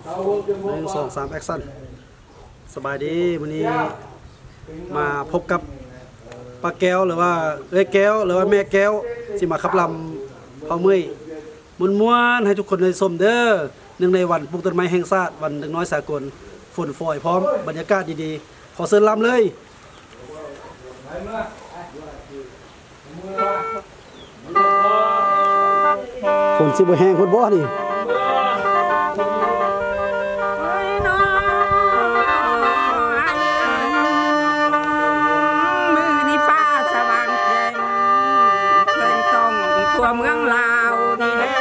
1 2 3แอคชั่นสบายดีวันนี้มาพบกับป้าแก้วหรือว่าแก้วหรือว่าแม่แก้วสิมาขับลำเผาเมื่อยม้วนๆให้ทุกคนได้ชมเด้อเนื่องในวันปลูกต้นไม้แห่งชาติวันเด็กน้อยสากลฝนฝอยพร้อมบรรยากาศดีๆขอเชิญลำเลยฝนสิบ่แห้งพุ่นบ่นี่เมืองลาวนี่แหละ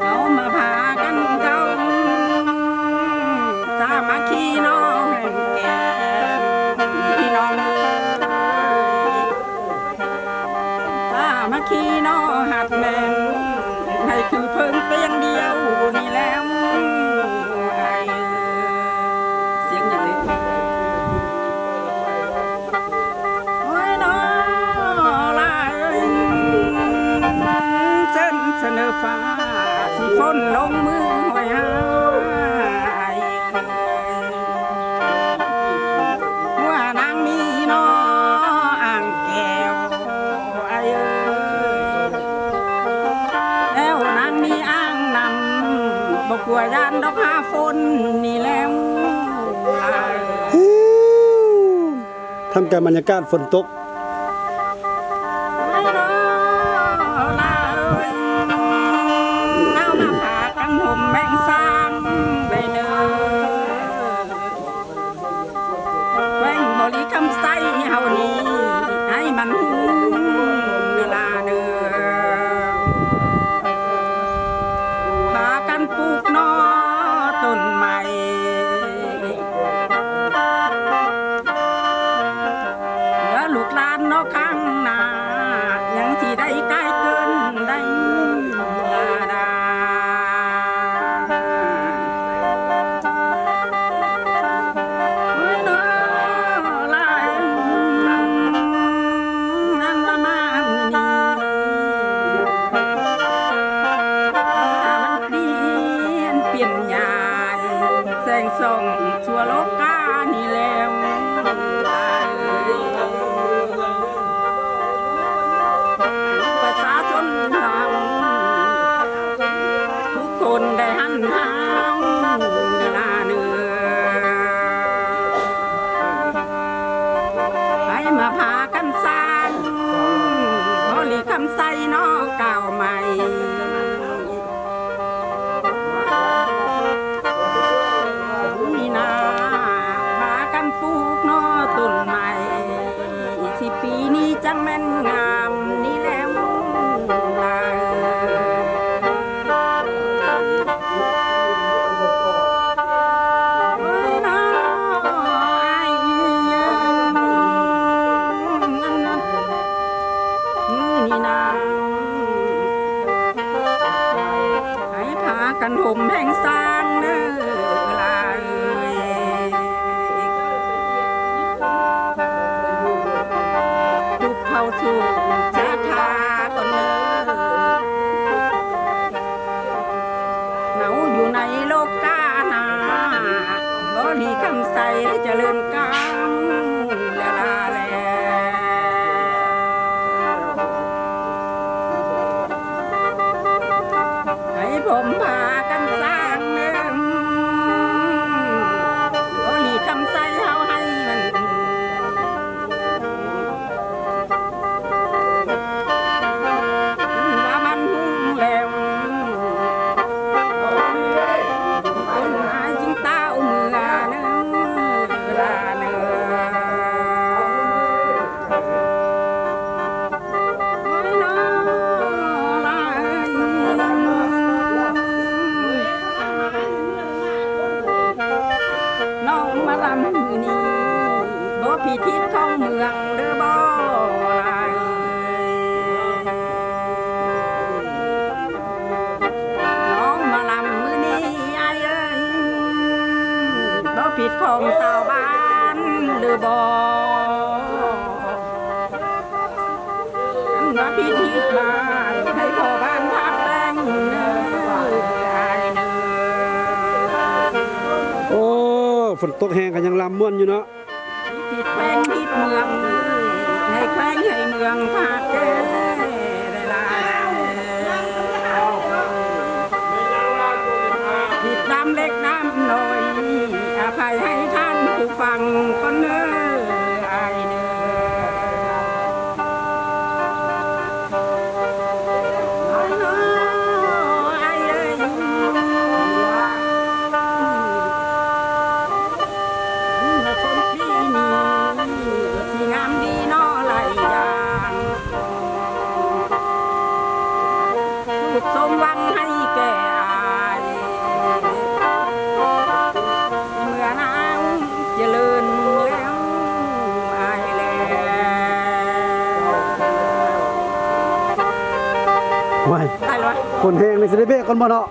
เอามาพากันเจ้าสามัคคีน้องแห่งแก่พี่น้องสามัคคีน้องหัดแม่นให้คือเพิ่งเพียงเดียวนี่แล้วเสียงอย่างนี้เสนอฟ้าสิฝนลงมือหอยหายว่านางมีน้ออ่างแก้วไอ้แล้วนางมีอ่างนำบอกลัวยานดอกหาฝนนี่แล้วทำการบรรยากาศฝนตกแบ่งสร้างไปเนื้อแบ่งบริคำใส่เฮานี้ให้มันหูเวลาเนื้อพากันปลูกนอต้นใหม่แล้วลูกหลานนอข้างหน้ายังที่ได้ใกล้เกินได้แสงส่องชั่วโลกานี่แล้วประชาชนทุกคนได้หันหาเวลาเนื้อให้มาพากันสร้างบริคำใส่นอเก่าใหม่ปลูกนอต้นใหม่สิปีนี้จังแม่นงามนี่แล้วนี่นาให้พากันห่มแห่งสร้างเด้อเข้าสู่ชาคาตนเนื้อเหนาอยู่ในโลกกานาบริคำใสเจริญกามและลาแลให้ผมพากันสร้างเนื้อบริคำใสเฮาให้มันพิธีท่องเมืองเด้อบ่ลายน้องมาลำมื้อนี้ไอ้เอ้ยบ่ผิดของชาวบ้านหรือบ่ ว ว่าพิธีบ้านให้พ่อบ้านพักแป้งเนื้ออายเนื้อ โอ้ฝนตกแห้งกันยังลำม่วนอยู่เนาะ ผิดแป้งผิดเมืองให้แป้งให้เมืองพาแก่ได้ลายผิดดำเล็กดำน้อยอภัยให้ท่านผู้ฟังคนเนื้ออายเนื้ออายเอ้ยคนปีนี้สิงามดีน้อหลายอย่างสุขสมหวังให้แก่อายเมื่อนางเจริญแล้วอายแล้ว ไว้ ได้หรอ ฝนแห้งนี่สิได้เบรกก่อนบ่เนาะ